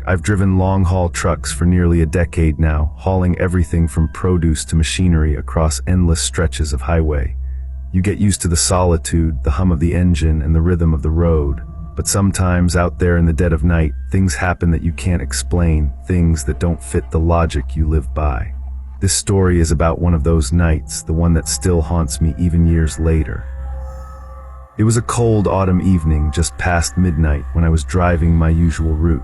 I've driven long-haul trucks for nearly a decade now, hauling everything from produce to machinery across endless stretches of highway. You get used to the solitude, the hum of the engine, and the rhythm of the road. But sometimes, out there in the dead of night, things happen that you can't explain, things that don't fit the logic you live by. This story is about one of those nights, the one that still haunts me even years later. It was a cold autumn evening just past midnight when I was driving my usual route.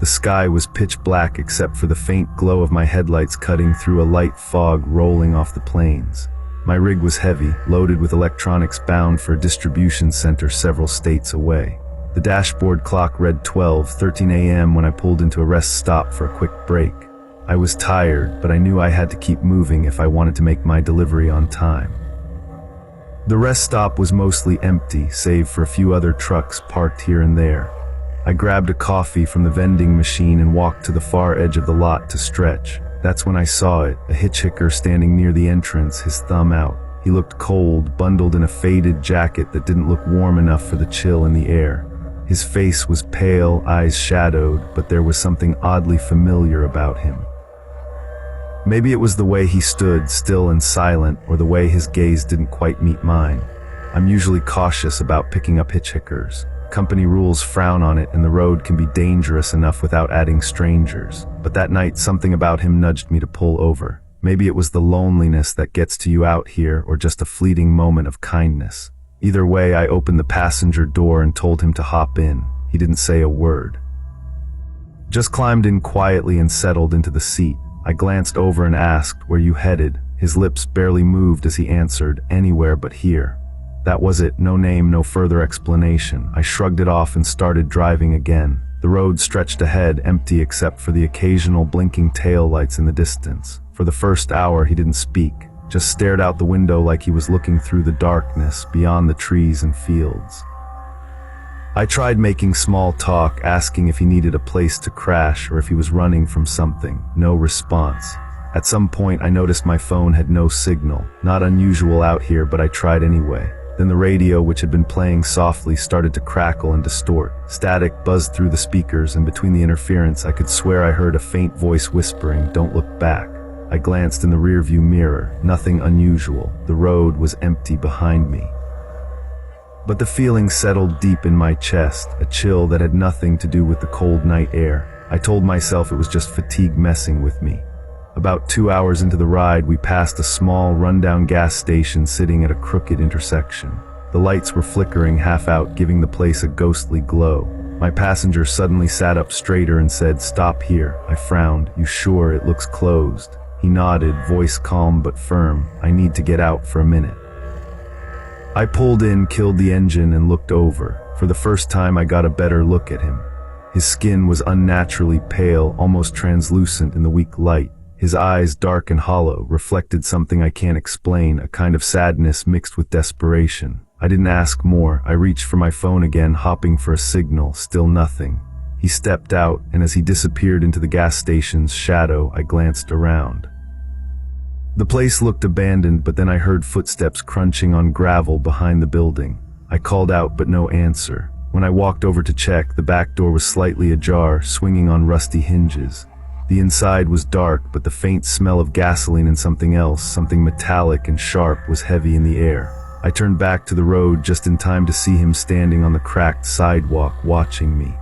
The sky was pitch black except for the faint glow of my headlights cutting through a light fog rolling off the plains. My rig was heavy, loaded with electronics bound for a distribution center several states away. The dashboard clock read 12:13 a.m. when I pulled into a rest stop for a quick break. I was tired, but I knew I had to keep moving if I wanted to make my delivery on time. The rest stop was mostly empty, save for a few other trucks parked here and there. I grabbed a coffee from the vending machine and walked to the far edge of the lot to stretch. That's when I saw it, a hitchhiker standing near the entrance, his thumb out. He looked cold, bundled in a faded jacket that didn't look warm enough for the chill in the air. His face was pale, eyes shadowed, but there was something oddly familiar about him. Maybe it was the way he stood, still and silent, or the way his gaze didn't quite meet mine. I'm usually cautious about picking up hitchhikers. Company rules frown on it, and the road can be dangerous enough without adding strangers. But that night, something about him nudged me to pull over. Maybe it was the loneliness that gets to you out here, or just a fleeting moment of kindness. Either way, I opened the passenger door and told him to hop in. He didn't say a word. Just climbed in quietly and settled into the seat. I glanced over and asked, "Where you headed?" His lips barely moved as he answered, "Anywhere but here." That was it, no name, no further explanation. I shrugged it off and started driving again. The road stretched ahead, empty except for the occasional blinking taillights in the distance. For the first hour he didn't speak, just stared out the window like he was looking through the darkness, beyond the trees and fields. I tried making small talk, asking if he needed a place to crash or if he was running from something. No response. At some point I noticed my phone had no signal. Not unusual out here, but I tried anyway. Then the radio, which had been playing softly, started to crackle and distort. Static buzzed through the speakers, and between the interference I could swear I heard a faint voice whispering, "Don't look back." I glanced in the rearview mirror. Nothing unusual. The road was empty behind me. But the feeling settled deep in my chest, a chill that had nothing to do with the cold night air. I told myself it was just fatigue messing with me. About 2 hours into the ride, we passed a small, rundown gas station sitting at a crooked intersection. The lights were flickering half out, giving the place a ghostly glow. My passenger suddenly sat up straighter and said, "Stop here." I frowned. "You sure? It looks closed." He nodded, voice calm but firm. "I need to get out for a minute." I pulled in, killed the engine, and looked over. For the first time I got a better look at him. His skin was unnaturally pale, almost translucent in the weak light. His eyes, dark and hollow, reflected something I can't explain, a kind of sadness mixed with desperation. I didn't ask more. I reached for my phone again, hopping for a signal. Still nothing. He stepped out, and as he disappeared into the gas station's shadow, I glanced around. The place looked abandoned, but then I heard footsteps crunching on gravel behind the building. I called out, but no answer. When I walked over to check, the back door was slightly ajar, swinging on rusty hinges. The inside was dark, but the faint smell of gasoline and something else, something metallic and sharp, was heavy in the air. I turned back to the road just in time to see him standing on the cracked sidewalk, watching me.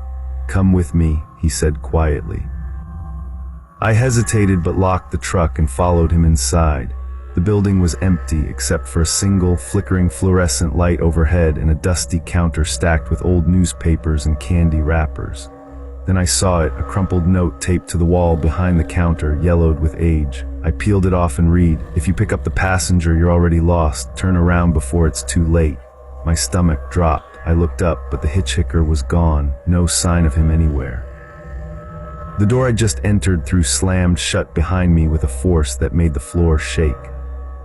"Come with me," he said quietly. I hesitated but locked the truck and followed him inside. The building was empty except for a single, flickering fluorescent light overhead and a dusty counter stacked with old newspapers and candy wrappers. Then I saw it, a crumpled note taped to the wall behind the counter, yellowed with age. I peeled it off and read, "If you pick up the passenger, you're already lost. Turn around before it's too late." My stomach dropped. I looked up, but the hitchhiker was gone. No sign of him anywhere. The door I just entered through slammed shut behind me with a force that made the floor shake.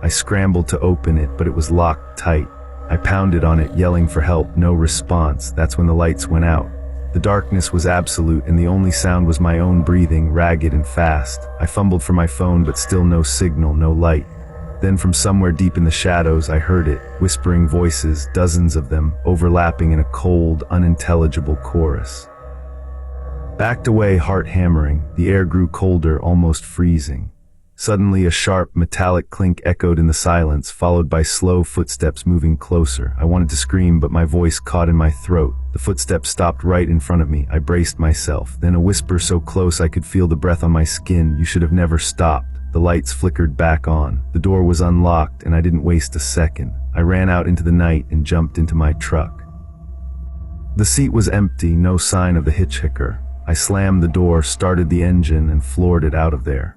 I scrambled to open it, but it was locked tight. I pounded on it, yelling for help. No response. That's when the lights went out. The darkness was absolute, and the only sound was my own breathing, ragged and fast. I fumbled for my phone, but still no signal, no light. Then from somewhere deep in the shadows, I heard it, whispering voices, dozens of them, overlapping in a cold, unintelligible chorus. Backed away, heart hammering. The air grew colder, almost freezing. Suddenly, a sharp, metallic clink echoed in the silence, followed by slow footsteps moving closer. I wanted to scream, but my voice caught in my throat. The footsteps stopped right in front of me. I braced myself. Then a whisper so close I could feel the breath on my skin. "You should have never stopped." The lights flickered back on. The door was unlocked, and I didn't waste a second. I ran out into the night and jumped into my truck. The seat was empty, no sign of the hitchhiker. I slammed the door, started the engine, and floored it out of there.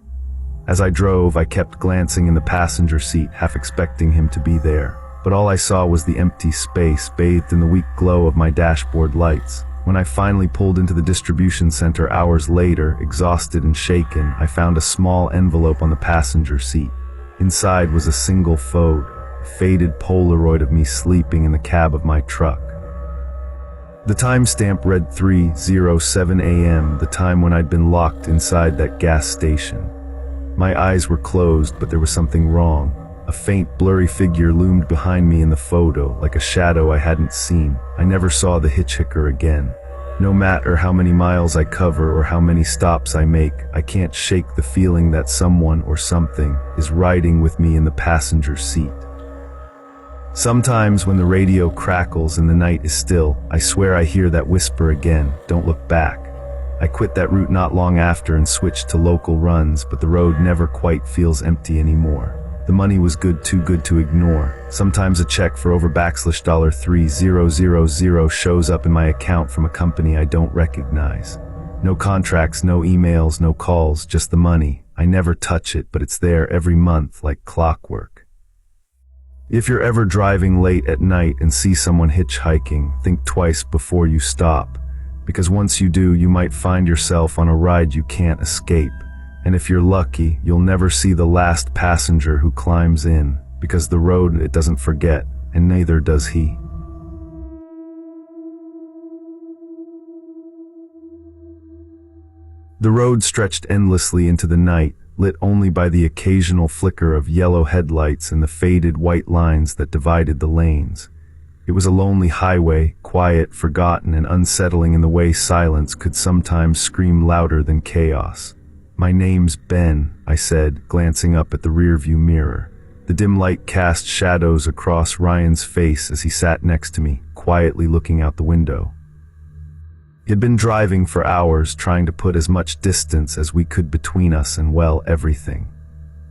As I drove, I kept glancing in the passenger seat, half expecting him to be there. But all I saw was the empty space, bathed in the weak glow of my dashboard lights. When I finally pulled into the distribution center hours later, exhausted and shaken, I found a small envelope on the passenger seat. Inside was a single photo, a faded Polaroid of me sleeping in the cab of my truck. The timestamp read 3:07 a.m., the time when I'd been locked inside that gas station. My eyes were closed, but there was something wrong. A faint, blurry figure loomed behind me in the photo, like a shadow I hadn't seen. I never saw the hitchhiker again. No matter how many miles I cover or how many stops I make, I can't shake the feeling that someone or something is riding with me in the passenger seat. Sometimes when the radio crackles and the night is still, I swear I hear that whisper again, "Don't look back." I quit that route not long after and switched to local runs, but the road never quite feels empty anymore. The money was good, too good to ignore. Sometimes a check for over $3,000 shows up in my account from a company I don't recognize. No contracts, no emails, no calls, just the money. I never touch it, but it's there every month like clockwork. If you're ever driving late at night and see someone hitchhiking, think twice before you stop. Because once you do, you might find yourself on a ride you can't escape. And if you're lucky, you'll never see the last passenger who climbs in, because the road, it doesn't forget, and neither does he. The road stretched endlessly into the night, lit only by the occasional flicker of yellow headlights and the faded white lines that divided the lanes. It was a lonely highway, quiet, forgotten, and unsettling in the way silence could sometimes scream louder than chaos. "My name's Ben," I said, glancing up at the rearview mirror. The dim light cast shadows across Ryan's face as he sat next to me, quietly looking out the window. He'd been driving for hours, trying to put as much distance as we could between us and, well, everything.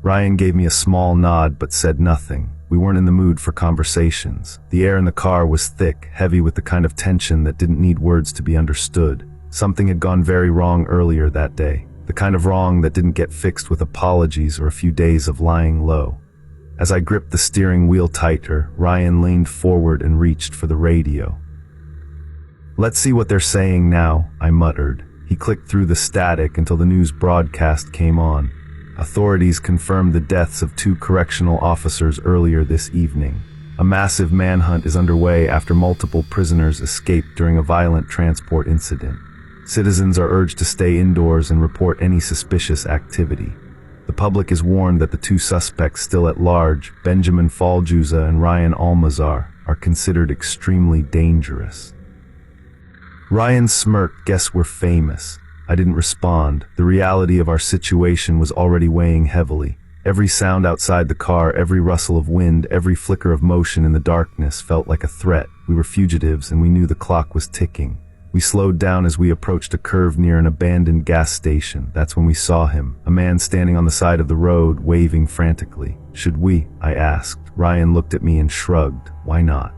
Ryan gave me a small nod but said nothing. We weren't in the mood for conversations. The air in the car was thick, heavy with the kind of tension that didn't need words to be understood. Something had gone very wrong earlier that day. The kind of wrong that didn't get fixed with apologies or a few days of lying low. As I gripped the steering wheel tighter, Ryan leaned forward and reached for the radio. "Let's see what they're saying now," I muttered. He clicked through the static until the news broadcast came on. Authorities confirmed the deaths of 2 correctional officers earlier this evening. A massive manhunt is underway after multiple prisoners escaped during a violent transport incident. Citizens are urged to stay indoors and report any suspicious activity. The public is warned that the 2 suspects still at large, Benjamin Faljuza and Ryan Almazar, are considered extremely dangerous. Ryan smirked. "Guess we're famous." I didn't respond. The reality of our situation was already weighing heavily. Every sound outside the car, every rustle of wind, every flicker of motion in the darkness felt like a threat. We were fugitives, and we knew the clock was ticking. We slowed down as we approached a curve near an abandoned gas station. That's when we saw him, a man standing on the side of the road, waving frantically. "Should we?" I asked. Ryan looked at me and shrugged. "Why not?"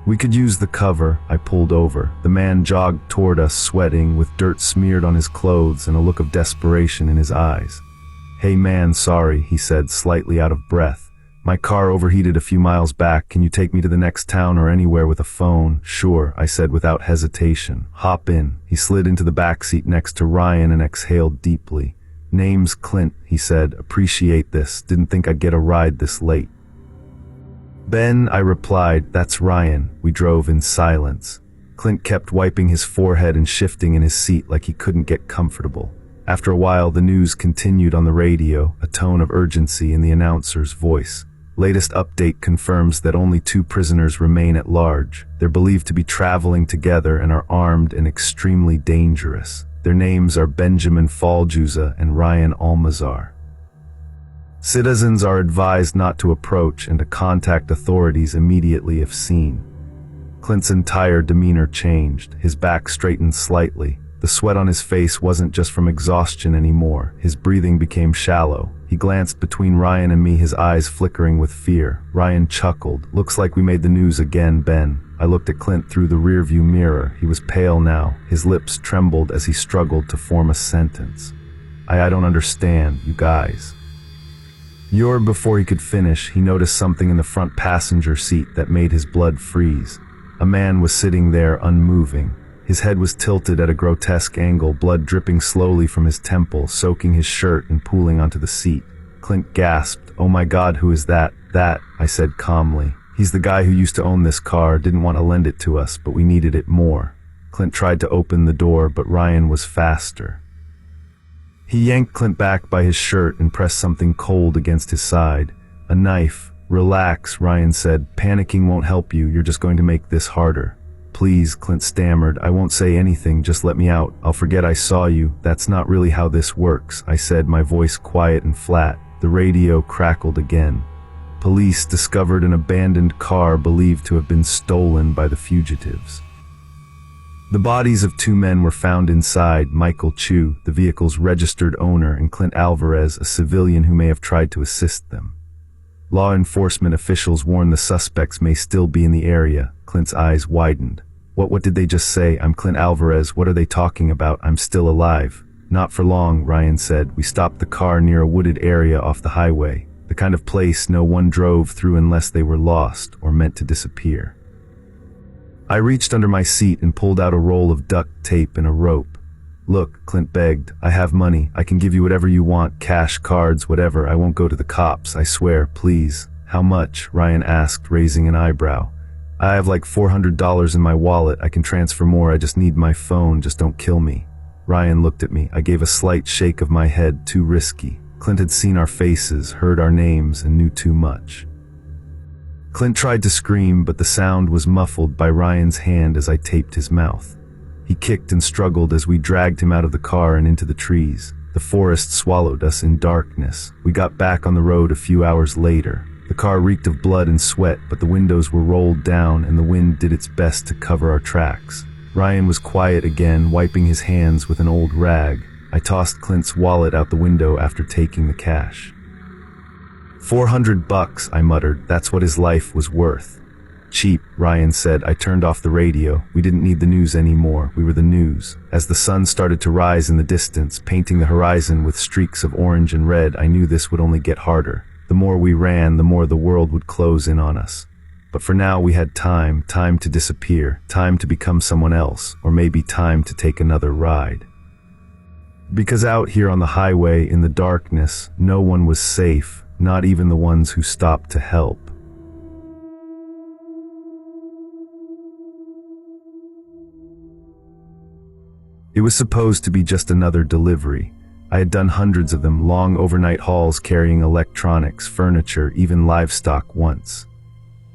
"We could use the cover." I pulled over. The man jogged toward us, sweating, with dirt smeared on his clothes and a look of desperation in his eyes. "Hey man, sorry," he said, slightly out of breath. "My car overheated a few miles back. Can you take me to the next town or anywhere with a phone?" "Sure," I said without hesitation. "Hop in." He slid into the back seat next to Ryan and exhaled deeply. "Name's Clint," he said. "Appreciate this. Didn't think I'd get a ride this late." "Ben," I replied. "That's Ryan." We drove in silence. Clint kept wiping his forehead and shifting in his seat like he couldn't get comfortable. After a while, the news continued on the radio, a tone of urgency in the announcer's voice. Latest update confirms that only 2 prisoners remain at large. They're believed to be traveling together and are armed and extremely dangerous. Their names are Benjamin Faljuza and Ryan Almazar. Citizens are advised not to approach and to contact authorities immediately if seen. Clint's entire demeanor changed. His back straightened slightly. The sweat on his face wasn't just from exhaustion anymore. His breathing became shallow. He glanced between Ryan and me, his eyes flickering with fear. Ryan chuckled. Looks like we made the news again, Ben. I looked at Clint through the rearview mirror. He was pale now. His lips trembled as he struggled to form a sentence. I don't understand, you guys. Before he could finish, he noticed something in the front passenger seat that made his blood freeze. A man was sitting there unmoving. His head was tilted at a grotesque angle, blood dripping slowly from his temple, soaking his shirt and pooling onto the seat. Clint gasped. "Oh my God, who is that?" "That," I said calmly. "He's the guy who used to own this car, didn't want to lend it to us, but we needed it more." Clint tried to open the door, but Ryan was faster. He yanked Clint back by his shirt and pressed something cold against his side. A knife. "Relax," Ryan said. "Panicking won't help you, you're just going to make this harder." "Please," Clint stammered. "I won't say anything, just let me out. I'll forget I saw you. That's not really how this works," I said, my voice quiet and flat. The radio crackled again. Police discovered an abandoned car believed to have been stolen by the fugitives. The bodies of 2 men were found inside, Michael Chu, the vehicle's registered owner, and Clint Alvarez, a civilian who may have tried to assist them. Law enforcement officials warn the suspects may still be in the area. Clint's eyes widened. What did they just say? "I'm Clint Alvarez. What are they talking about? I'm still alive." "Not for long," Ryan said. "We stopped the car near a wooded area off the highway, the kind of place no one drove through unless they were lost or meant to disappear." I reached under my seat and pulled out a roll of duct tape and a rope. "Look," Clint begged, "I have money. I can give you whatever you want, cash, cards, whatever. I won't go to the cops, I swear, please." "How much?" Ryan asked, raising an eyebrow. "I have like $400 in my wallet. I can transfer more. I just need my phone. Just don't kill me." Ryan looked at me. I gave a slight shake of my head. Too risky. Clint had seen our faces, heard our names, and knew too much. Clint tried to scream, but the sound was muffled by Ryan's hand as I taped his mouth. He kicked and struggled as we dragged him out of the car and into the trees. The forest swallowed us in darkness. We got back on the road a few hours later. The car reeked of blood and sweat, but the windows were rolled down and the wind did its best to cover our tracks. Ryan was quiet again, wiping his hands with an old rag. I tossed Clint's wallet out the window after taking the cash. $400, I muttered. That's what his life was worth. "Cheap," Ryan said. I turned off the radio. We didn't need the news anymore. We were the news. As the sun started to rise in the distance, painting the horizon with streaks of orange and red, I knew this would only get harder. The more we ran, the more the world would close in on us. But for now we had time to disappear, time to become someone else, or maybe time to take another ride. Because out here on the highway, in the darkness, no one was safe, not even the ones who stopped to help. It was supposed to be just another delivery. I had done hundreds of them, long overnight hauls carrying electronics, furniture, even livestock once.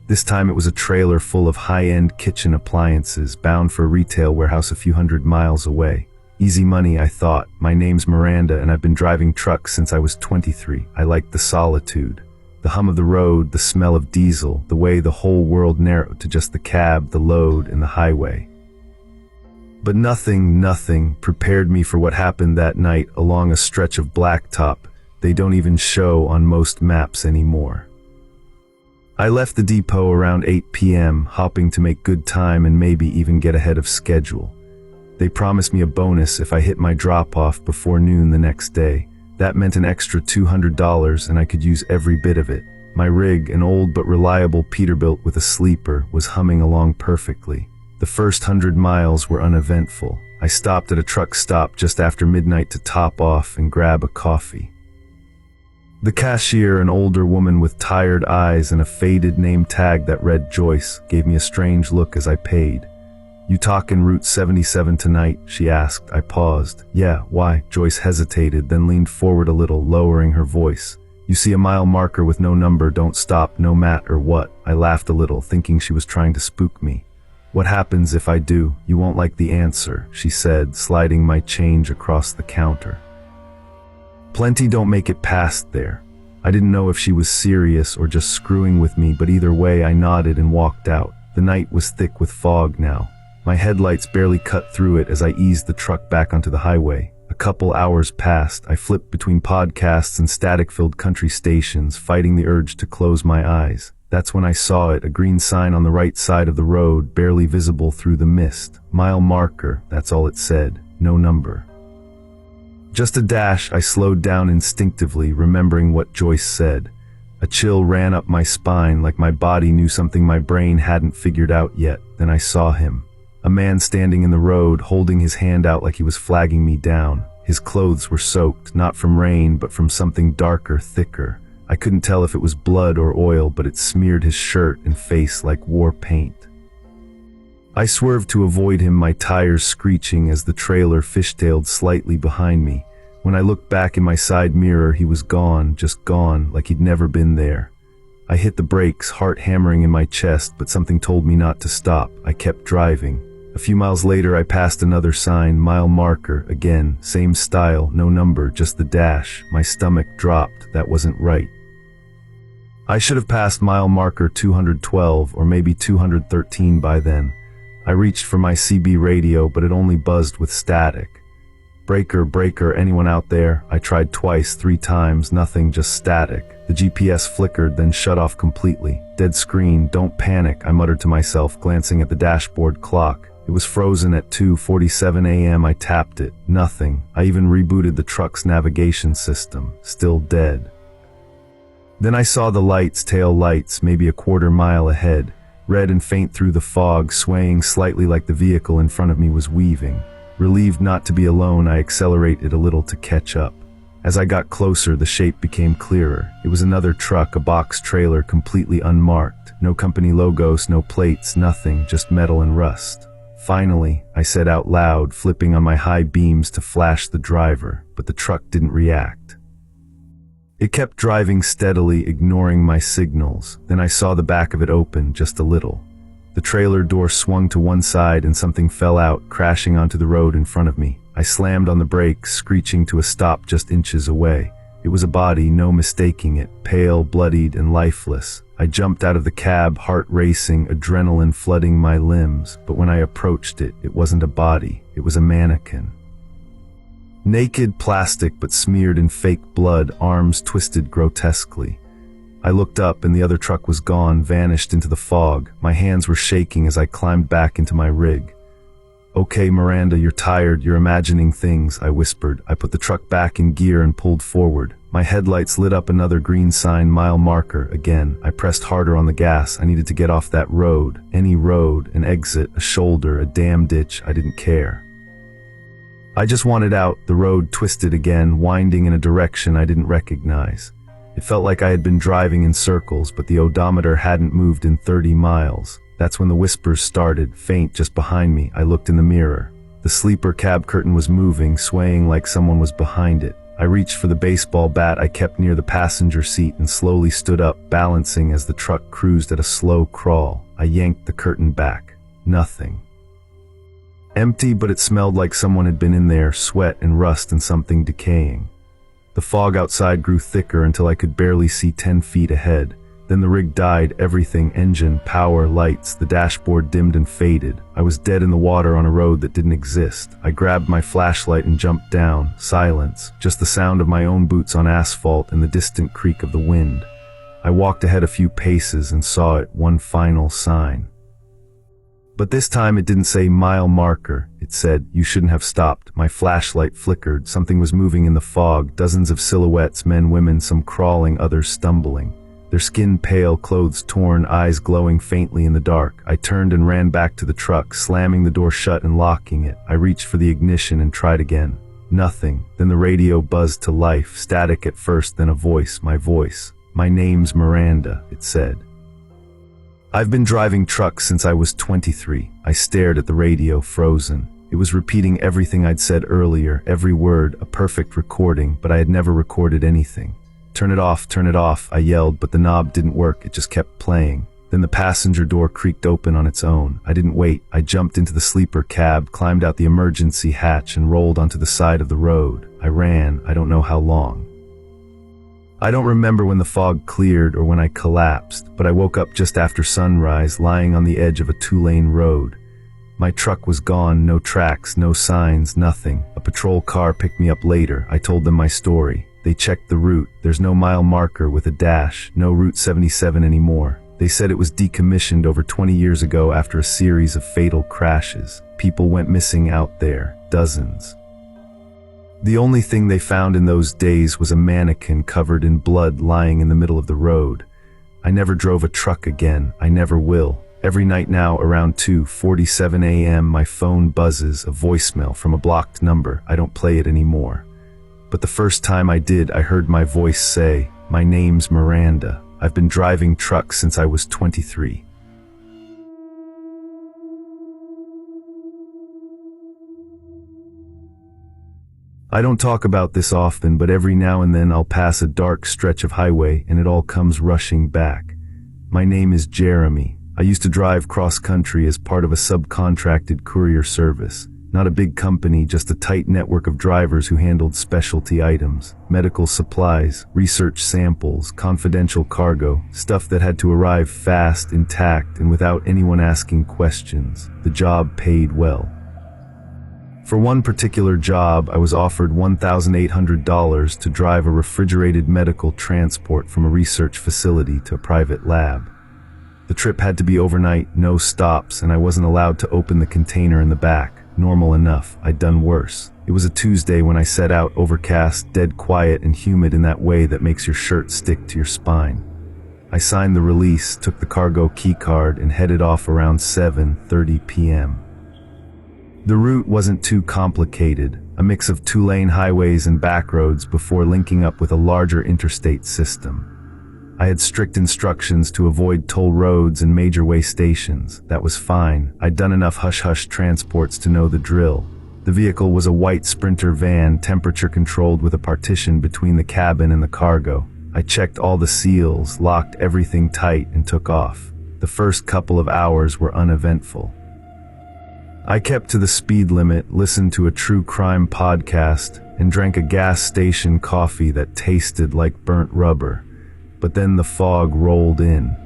This time it was a trailer full of high-end kitchen appliances, bound for a retail warehouse a few hundred miles away. Easy money, I thought. My name's Miranda, and I've been driving trucks since I was 23. I liked the solitude. The hum of the road, the smell of diesel, the way the whole world narrowed to just the cab, the load, and the highway. But nothing prepared me for what happened that night along a stretch of blacktop they don't even show on most maps anymore. I left the depot around 8 p.m., hoping to make good time and maybe even get ahead of schedule. They promised me a bonus if I hit my drop-off before noon the next day. That meant an extra $200, and I could use every bit of it. My rig, an old but reliable Peterbilt with a sleeper, was humming along perfectly. The first 100 miles were uneventful. I stopped at a truck stop just after midnight to top off and grab a coffee. The cashier, an older woman with tired eyes and a faded name tag that read Joyce, gave me a strange look as I paid. "You talkin' Route 77 tonight?" she asked. I paused. "Yeah, why?" Joyce hesitated, then leaned forward a little, lowering her voice. You see a mile marker with no number, don't stop, no matter what. I laughed a little, thinking she was trying to spook me. What happens if I do? You won't like the answer, she said, sliding my change across the counter. Plenty don't make it past there. I didn't know if she was serious or just screwing with me, but either way I nodded and walked out. The night was thick with fog now. My headlights barely cut through it as I eased the truck back onto the highway. A couple hours passed. I flipped between podcasts and static-filled country stations, fighting the urge to close my eyes. That's when I saw it, a green sign on the right side of the road, barely visible through the mist. Mile marker, that's all it said. No number. Just a dash. I slowed down instinctively, remembering what Joyce said. A chill ran up my spine, like my body knew something my brain hadn't figured out yet. Then I saw him. A man standing in the road, holding his hand out like he was flagging me down. His clothes were soaked, not from rain, but from something darker, thicker. I couldn't tell if it was blood or oil, but it smeared his shirt and face like war paint. I swerved to avoid him, my tires screeching as the trailer fishtailed slightly behind me. When I looked back in my side mirror, he was gone, just gone, like he'd never been there. I hit the brakes, heart hammering in my chest, but something told me not to stop. I kept driving. A few miles later, I passed another sign, mile marker, again, same style, no number, just the dash. My stomach dropped. That wasn't right. I should have passed mile marker 212 or maybe 213 by then. I reached for my CB radio, but it only buzzed with static. Breaker, breaker, anyone out there? I tried twice, 3 times, nothing, just static. The GPS flickered, then shut off completely. Dead screen. Don't panic, I muttered to myself, glancing at the dashboard clock. It was frozen at 2:47 a.m. I tapped it. Nothing. I even rebooted the truck's navigation system. Still dead. Then I saw the lights, tail lights, maybe a quarter mile ahead. Red and faint through the fog, swaying slightly like the vehicle in front of me was weaving. Relieved not to be alone, I accelerated a little to catch up. As I got closer, the shape became clearer. It was another truck, a box trailer, completely unmarked. No company logos, no plates, nothing, just metal and rust. Finally, I said out loud, flipping on my high beams to flash the driver, but the truck didn't react. It kept driving steadily, ignoring my signals. Then I saw the back of it open, just a little. The trailer door swung to one side and something fell out, crashing onto the road in front of me. I slammed on the brakes, screeching to a stop just inches away. It was a body, no mistaking it, pale, bloodied, and lifeless. I jumped out of the cab, heart racing, adrenaline flooding my limbs, but when I approached it, it wasn't a body, it was a mannequin. Naked, plastic, but smeared in fake blood, arms twisted grotesquely. I looked up and the other truck was gone, vanished into the fog. My hands were shaking as I climbed back into my rig. "Okay, Miranda, you're tired, you're imagining things," I whispered. I put the truck back in gear and pulled forward. My headlights lit up another green sign, mile marker, again. I pressed harder on the gas. I needed to get off that road. Any road, an exit, a shoulder, a damn ditch, I didn't care. I just wanted out. The road twisted again, winding in a direction I didn't recognize. It felt like I had been driving in circles, but the odometer hadn't moved in 30 miles. That's when the whispers started, faint just behind me. I looked in the mirror. The sleeper cab curtain was moving, swaying like someone was behind it. I reached for the baseball bat I kept near the passenger seat and slowly stood up, balancing as the truck cruised at a slow crawl. I yanked the curtain back. Nothing. Empty, but it smelled like someone had been in there, sweat and rust and something decaying. The fog outside grew thicker until I could barely see 10 feet ahead. Then the rig died, everything, engine, power, lights, the dashboard dimmed and faded. I was dead in the water on a road that didn't exist. I grabbed my flashlight and jumped down. Silence, just the sound of my own boots on asphalt and the distant creak of the wind. I walked ahead a few paces and saw it, one final sign. But this time it didn't say mile marker. It said, "You shouldn't have stopped." My flashlight flickered. Something was moving in the fog. Dozens of silhouettes, men, women, some crawling, others stumbling. Their skin pale, clothes torn, eyes glowing faintly in the dark. I turned and ran back to the truck, slamming the door shut and locking it. I reached for the ignition and tried again. Nothing. Then the radio buzzed to life, static at first, then a voice. My voice. "My name's Miranda," it said. I've been driving trucks since I was 23. I stared at the radio, frozen. It was repeating everything I'd said earlier, every word, a perfect recording, but I had never recorded anything. turn it off, I yelled, but the knob didn't work, it just kept playing. Then the passenger door creaked open on its own. I didn't wait. I jumped into the sleeper cab, climbed out the emergency hatch, and rolled onto the side of the road. I ran, I don't know how long. I don't remember when the fog cleared or when I collapsed, but I woke up just after sunrise, lying on the edge of a 2-lane road. My truck was gone, no tracks, no signs, nothing. A patrol car picked me up later. I told them my story. They checked the route. There's no mile marker with a dash, no Route 77 anymore. They said it was decommissioned over 20 years ago after a series of fatal crashes. People went missing out there, dozens. The only thing they found in those days was a mannequin covered in blood lying in the middle of the road. I never drove a truck again. I never will. Every night now, around 2:47 a.m., my phone buzzes, a voicemail from a blocked number. I don't play it anymore. But the first time I did, I heard my voice say, "My name's Miranda. I've been driving trucks since I was 23. I don't talk about this often, but every now and then I'll pass a dark stretch of highway and it all comes rushing back. My name is Jeremy. I used to drive cross-country as part of a subcontracted courier service. Not a big company, just a tight network of drivers who handled specialty items, medical supplies, research samples, confidential cargo, stuff that had to arrive fast, intact, and without anyone asking questions. The job paid well. For one particular job, I was offered $1,800 to drive a refrigerated medical transport from a research facility to a private lab. The trip had to be overnight, no stops, and I wasn't allowed to open the container in the back. Normal enough, I'd done worse. It was a Tuesday when I set out, overcast, dead quiet and humid in that way that makes your shirt stick to your spine. I signed the release, took the cargo key card, and headed off around 7:30 p.m. The route wasn't too complicated, a mix of 2-lane highways and back roads before linking up with a larger interstate system. I had strict instructions to avoid toll roads and major way stations. That was fine. I'd done enough hush-hush transports to know the drill. The vehicle was a white Sprinter van, temperature controlled with a partition between the cabin and the cargo. I checked all the seals, locked everything tight, and took off. The first couple of hours were uneventful. I kept to the speed limit, listened to a true crime podcast, and drank a gas station coffee that tasted like burnt rubber. But then the fog rolled in.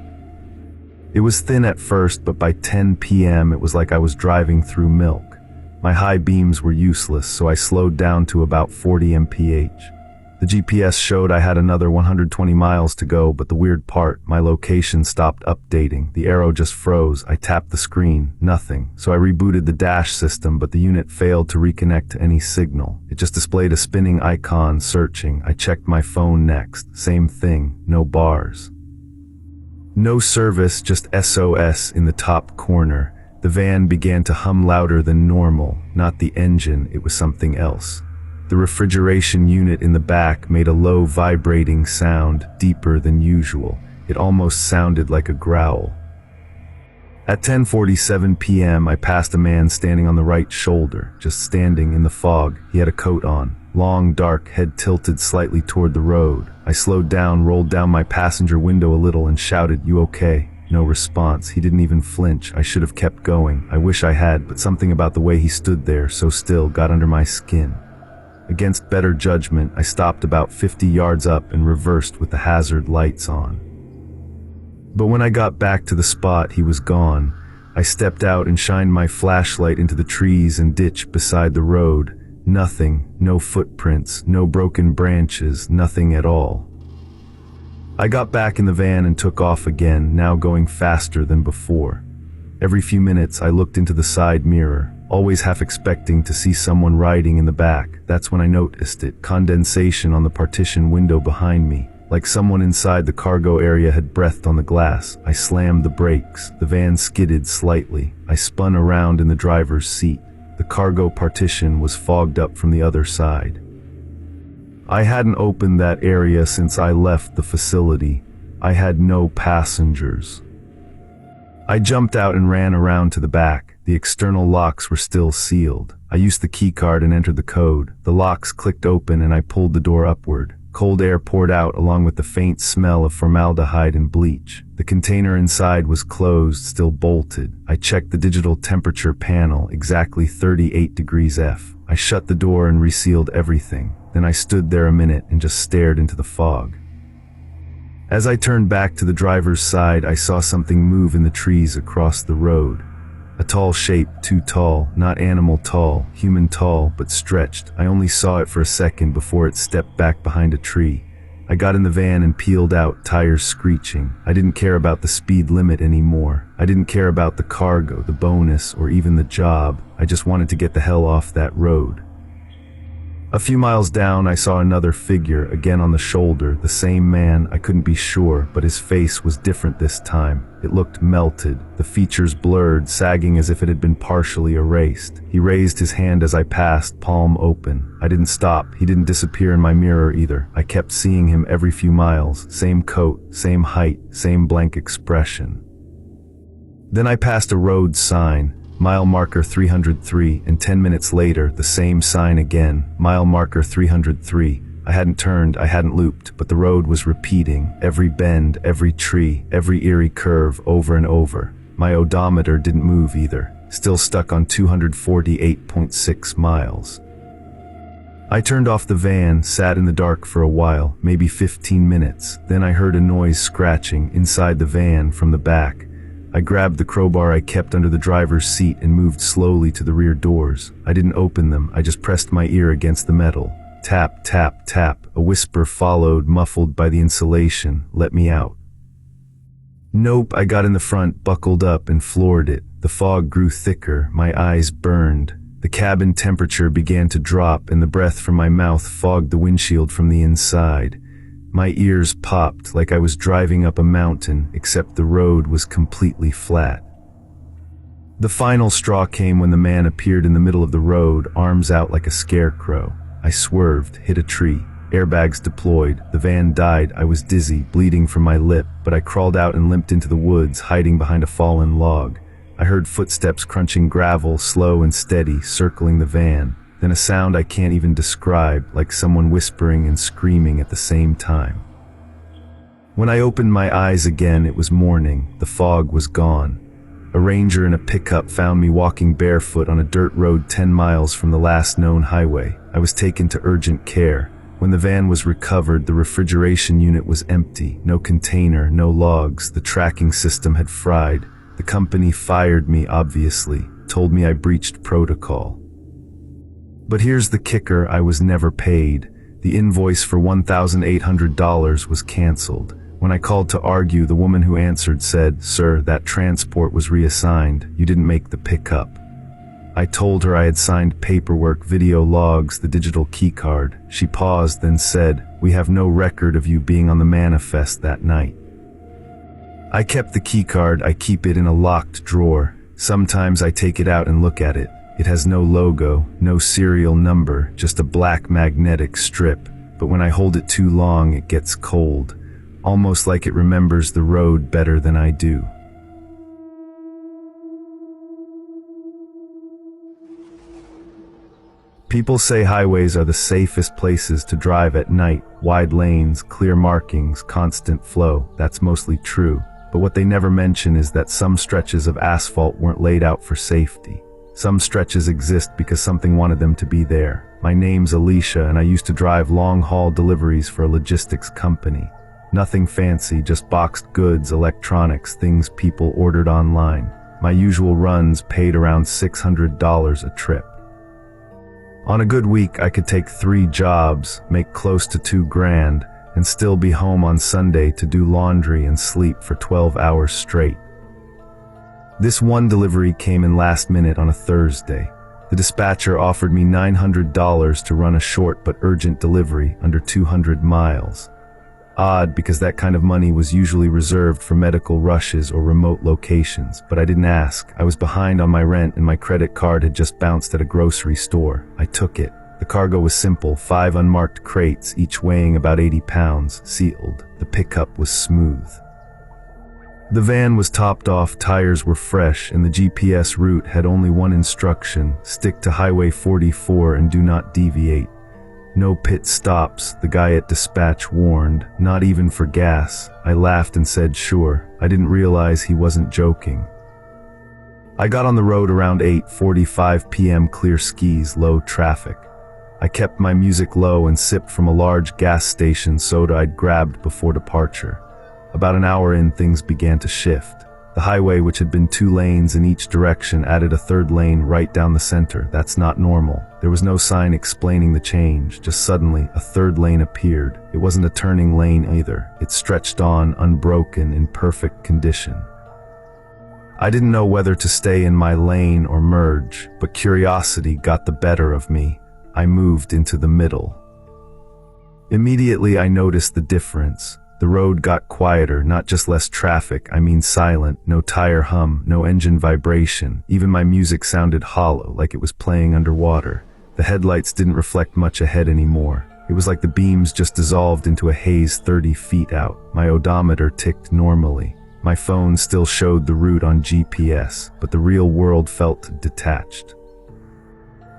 It was thin at first, but by 10 p.m. it was like I was driving through milk. My high beams were useless, so I slowed down to about 40 mph. The GPS showed I had another 120 miles to go, but the weird part, my location stopped updating. The arrow just froze. I tapped the screen, nothing. So I rebooted the dash system, but the unit failed to reconnect to any signal. It just displayed a spinning icon, searching. I checked my phone next. Same thing, no bars. No service, just SOS in the top corner. The van began to hum louder than normal. Not the engine, it was something else. The refrigeration unit in the back made a low vibrating sound, deeper than usual. It almost sounded like a growl. At 10:47 p.m. I passed a man standing on the right shoulder, just standing in the fog. He had a coat on, long, dark, head tilted slightly toward the road. I slowed down, rolled down my passenger window a little and shouted, "You okay?" No response. He didn't even flinch. I should have kept going. I wish I had, but something about the way he stood there, so still, got under my skin. Against better judgment, I stopped about 50 yards up and reversed with the hazard lights on. But when I got back to the spot, he was gone. I stepped out and shined my flashlight into the trees and ditch beside the road. Nothing, no footprints, no broken branches, nothing at all. I got back in the van and took off again, now going faster than before. Every few minutes I looked into the side mirror, always half expecting to see someone riding in the back. That's when I noticed it, condensation on the partition window behind me. Like someone inside the cargo area had breathed on the glass. I slammed the brakes. The van skidded slightly. I spun around in the driver's seat. The cargo partition was fogged up from the other side. I hadn't opened that area since I left the facility. I had no passengers. I jumped out and ran around to the back. The external locks were still sealed. I used the key card and entered the code. The locks clicked open and I pulled the door upward. Cold air poured out along with the faint smell of formaldehyde and bleach. The container inside was closed, still bolted. I checked the digital temperature panel, exactly 38 degrees F. I shut the door and resealed everything. Then I stood there a minute and just stared into the fog. As I turned back to the driver's side, I saw something move in the trees across the road. A tall shape, too tall, not animal tall, human tall, but stretched. I only saw it for a second before it stepped back behind a tree. I got in the van and peeled out, tires screeching. I didn't care about the speed limit anymore. I didn't care about the cargo, the bonus, or even the job. I just wanted to get the hell off that road. A few miles down, I saw another figure, again on the shoulder, the same man. I couldn't be sure, but his face was different this time. It looked melted, the features blurred, sagging as if it had been partially erased. He raised his hand as I passed, palm open. I didn't stop. He didn't disappear in my mirror either. I kept seeing him every few miles. Same coat, same height, same blank expression. Then I passed a road sign. Mile marker 303, and 10 minutes later, the same sign again, mile marker 303. I hadn't turned, I hadn't looped, but the road was repeating, every bend, every tree, every eerie curve, over and over. My odometer didn't move either, still stuck on 248.6 miles. I turned off the van, sat in the dark for a while, maybe 15 minutes. Then I heard a noise scratching inside the van from the back. I grabbed the crowbar I kept under the driver's seat and moved slowly to the rear doors. I didn't open them, I just pressed my ear against the metal. Tap, tap, tap. A whisper followed, muffled by the insulation. Let me out. Nope, I got in the front, buckled up, and floored it. The fog grew thicker, my eyes burned. The cabin temperature began to drop, and the breath from my mouth fogged the windshield from the inside. My ears popped like I was driving up a mountain, except the road was completely flat. The final straw came when the man appeared in the middle of the road, arms out like a scarecrow. I swerved, hit a tree. Airbags deployed. The van died. I was dizzy, bleeding from my lip, but I crawled out and limped into the woods, hiding behind a fallen log. I heard footsteps crunching gravel, slow and steady, circling the van. Then a sound I can't even describe, like someone whispering and screaming at the same time. When I opened my eyes again, it was morning. The fog was gone. A ranger in a pickup found me walking barefoot on a dirt road 10 miles from the last known highway. I was taken to urgent care. When the van was recovered, the refrigeration unit was empty. No container, no logs. The tracking system had fried. The company fired me, obviously, told me I breached protocol. But here's the kicker, I was never paid. The invoice for $1,800 was canceled. When I called to argue, the woman who answered said, "Sir, that transport was reassigned. You didn't make the pickup." I told her I had signed paperwork, video logs, the digital keycard. She paused, then said, "We have no record of you being on the manifest that night." I kept the keycard. I keep it in a locked drawer. Sometimes I take it out and look at it. It has no logo, no serial number, just a black magnetic strip. But when I hold it too long, it gets cold, almost like it remembers the road better than I do. People say highways are the safest places to drive at night. Wide lanes, clear markings, constant flow. That's mostly true. But what they never mention is that some stretches of asphalt weren't laid out for safety. Some stretches exist because something wanted them to be there. My name's Alicia, and I used to drive long-haul deliveries for a logistics company. Nothing fancy, just boxed goods, electronics, things people ordered online. My usual runs paid around $600 a trip. On a good week, I could take 3 jobs, make close to $2,000, and still be home on Sunday to do laundry and sleep for 12 hours straight. This one delivery came in last minute on a Thursday. The dispatcher offered me $900 to run a short but urgent delivery under 200 miles. Odd, because that kind of money was usually reserved for medical rushes or remote locations, but I didn't ask. I was behind on my rent and my credit card had just bounced at a grocery store. I took it. The cargo was simple, 5 unmarked crates, each weighing about 80 pounds, sealed. The pickup was smooth. The van was topped off, tires were fresh, and the GPS route had only one instruction: stick to Highway 44 and do not deviate. No pit stops, the guy at dispatch warned, not even for gas. I laughed and said sure. I didn't realize he wasn't joking. I got on the road around 8:45 p.m. Clear skies, low traffic. I kept my music low and sipped from a large gas station soda I'd grabbed before departure. About an hour in, things began to shift. The highway, which had been 2 lanes in each direction, added a 3rd lane right down the center. That's not normal. There was no sign explaining the change. Just suddenly, a 3rd lane appeared. It wasn't a turning lane either. It stretched on, unbroken, in perfect condition. I didn't know whether to stay in my lane or merge, but curiosity got the better of me. I moved into the middle. Immediately, I noticed the difference. The road got quieter, not just less traffic, I mean silent, no tire hum, no engine vibration. Even my music sounded hollow, like it was playing underwater. The headlights didn't reflect much ahead anymore. It was like the beams just dissolved into a haze 30 feet out. My odometer ticked normally. My phone still showed the route on GPS, but the real world felt detached.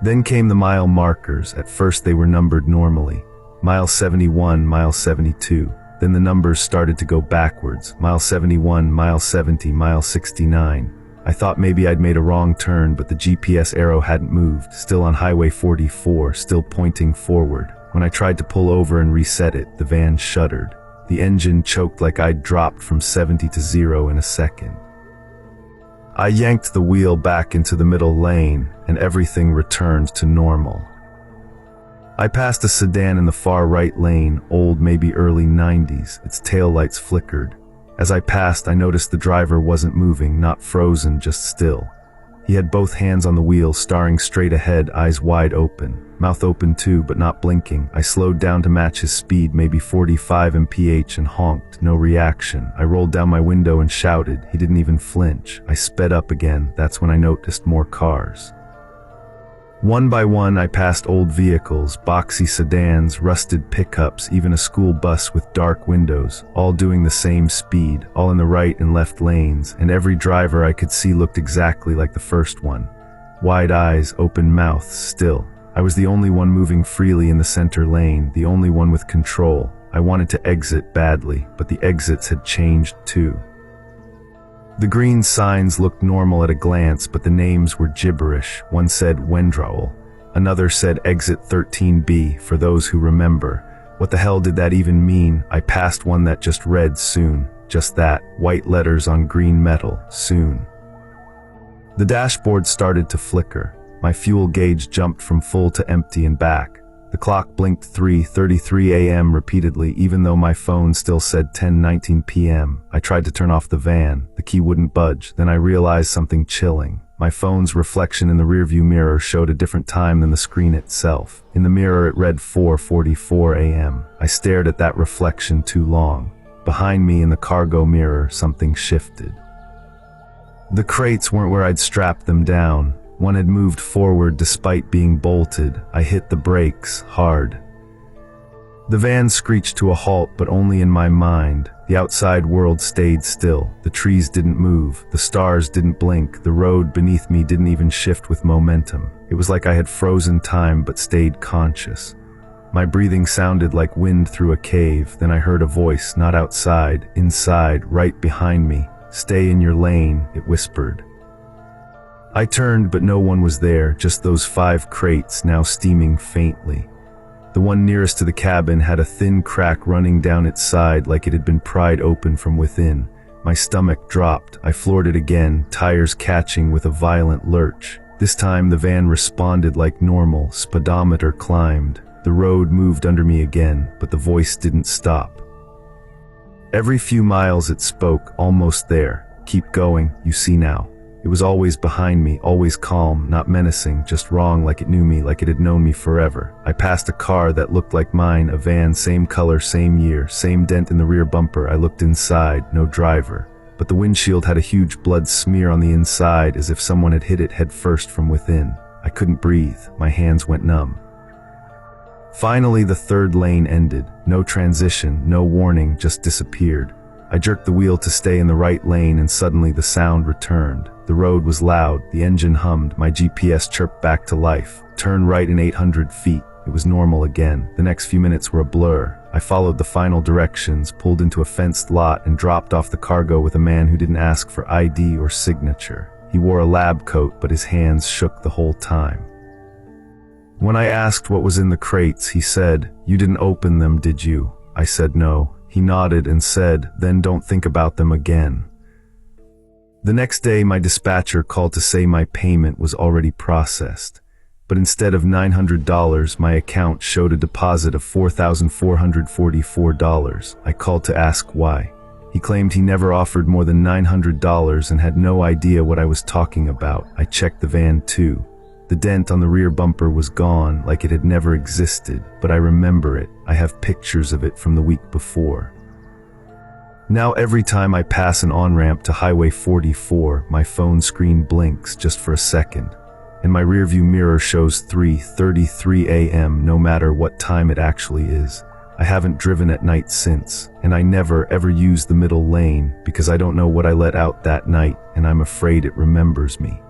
Then came the mile markers. At first they were numbered normally. Mile 71, mile 72. Then the numbers started to go backwards. Mile 71, mile 70, mile 69. I thought maybe I'd made a wrong turn, but the GPS arrow hadn't moved, still on Highway 44, still pointing forward. When I tried to pull over and reset it, the van shuddered. The engine choked like I'd dropped from 70 to 0 in a second. I yanked the wheel back into the middle lane, and everything returned to normal. I passed a sedan in the far right lane, old, maybe early 90s. Its taillights flickered. As I passed, I noticed the driver wasn't moving, not frozen, just still. He had both hands on the wheel, staring straight ahead, eyes wide open. Mouth open too, but not blinking. I slowed down to match his speed, maybe 45 mph, and honked. No reaction. I rolled down my window and shouted. He didn't even flinch. I sped up again. That's when I noticed more cars. One by one, I passed old vehicles, boxy sedans, rusted pickups, even a school bus with dark windows, all doing the same speed, all in the right and left lanes, and every driver I could see looked exactly like the first one. Wide eyes, open mouths, still. I was the only one moving freely in the center lane, the only one with control. I wanted to exit badly, but the exits had changed too. The green signs looked normal at a glance, but the names were gibberish. One said Wendraul. Another said Exit 13B, for those who remember. What the hell did that even mean? I passed one that just read soon. Just that, white letters on green metal, soon. The dashboard started to flicker. My fuel gauge jumped from full to empty and back. The clock blinked 3:33 a.m. repeatedly, even though my phone still said 10:19 p.m. I tried to turn off the van. The key wouldn't budge. Then I realized something chilling. My phone's reflection in the rearview mirror showed a different time than the screen itself. In the mirror, it read 4:44 a.m. I stared at that reflection too long. Behind me in the cargo mirror, something shifted. The crates weren't where I'd strapped them down. One had moved forward despite being bolted. I hit the brakes hard. The van screeched to a halt, but only in my mind. The outside world stayed still. The trees didn't move. The stars didn't blink. The road beneath me didn't even shift with momentum. It was like I had frozen time but stayed conscious. My breathing sounded like wind through a cave. Then I heard a voice, not outside, inside, right behind me. "Stay in your lane," it whispered. I turned, but no one was there, just those 5 crates now steaming faintly. The one nearest to the cabin had a thin crack running down its side like it had been pried open from within. My stomach dropped. I floored it again, tires catching with a violent lurch. This time the van responded like normal. Speedometer climbed. The road moved under me again, but the voice didn't stop. Every few miles it spoke, "Almost there. Keep going, you see now." It was always behind me, always calm, not menacing, just wrong, like it knew me, like it had known me forever. I passed a car that looked like mine, a van, same color, same year, same dent in the rear bumper. I looked inside, no driver. But the windshield had a huge blood smear on the inside, as if someone had hit it head first from within. I couldn't breathe. My hands went numb. Finally, the 3rd lane ended. No transition, no warning, just disappeared. I jerked the wheel to stay in the right lane, and suddenly the sound returned. The road was loud, the engine hummed, my GPS chirped back to life. "Turn right in 800 feet. It was normal again. The next few minutes were a blur. I followed the final directions, pulled into a fenced lot, and dropped off the cargo with a man who didn't ask for ID or signature. He wore a lab coat, but his hands shook the whole time. When I asked what was in the crates, he said, "You didn't open them, did you?" I said no. He nodded and said, "Then don't think about them again." The next day, my dispatcher called to say my payment was already processed. But instead of $900, my account showed a deposit of $4,444. I called to ask why. He claimed he never offered more than $900 and had no idea what I was talking about. I checked the van too. The dent on the rear bumper was gone, like it had never existed, but I remember it. I have pictures of it from the week before. Now every time I pass an on-ramp to Highway 44, my phone screen blinks just for a second, and my rearview mirror shows 3:33 a.m. no matter what time it actually is. I haven't driven at night since, and I never ever use the middle lane because I don't know what I let out that night, and I'm afraid it remembers me.